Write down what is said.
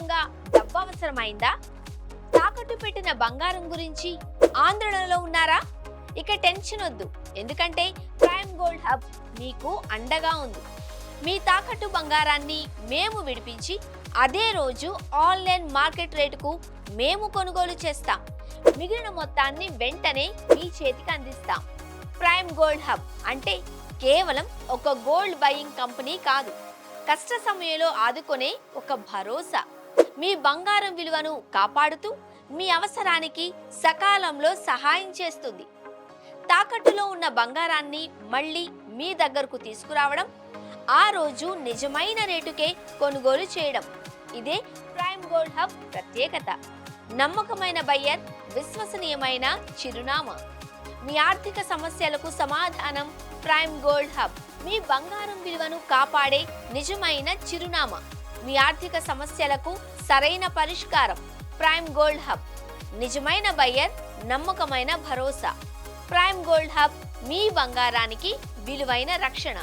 నిజంగా డబ్బు అవసరమైందా? తాకట్టు పెట్టిన బంగారం గురించి ఆందోళనలో ఉన్నారా? ఇక టెన్షన్ వద్దు, ఎందుకంటే ప్రైమ్ గోల్డ్ హబ్ మీకు అండగా ఉంది. మీ తాకట్టు బంగారాన్ని మేము విడిపించి అదే రోజు ఆన్లైన్ మార్కెట్ రేటుకు మేము కొనుగోలు చేస్తాం. మిగిలిన మొత్తాన్ని వెంటనే మీ చేతికి అందిస్తాం. ప్రైమ్ గోల్డ్ హబ్ అంటే కేవలం ఒక గోల్డ్ బయింగ్ కంపెనీ కాదు, కష్ట సమయంలో ఆదుకునే ఒక భరోసా. మీ బంగారం విలువను కాపాడుతూ మీ అవసరానికి సకాలంలో సహాయం చేస్తుంది. తాకట్టులో ఉన్న బంగారాన్ని మళ్ళీ మీ దగ్గరకు తీసుకురావడం, ఆ రోజు నిజమైన రేటుకే కొనుగోలు చేయడం, ఇదే ప్రైమ్ గోల్డ్ హబ్ ప్రత్యేకత. నమ్మకమైన బయ్యర్, విశ్వసనీయమైన చిరునామా. మీ ఆర్థిక సమస్యలకు సమాధానం ప్రైమ్ గోల్డ్ హబ్. మీ బంగారం విలువను కాపాడే నిజమైన చిరునామా. మీ ఆర్థిక సమస్యలకు సరైన పరిష్కారం ప్రైమ్ గోల్డ్ హబ్. నిజమైన బయ్యర్, నమ్మకమైన భరోసా. ప్రైమ్ గోల్డ్ హబ్ మీ బంగారానికి విలువైన రక్షణ.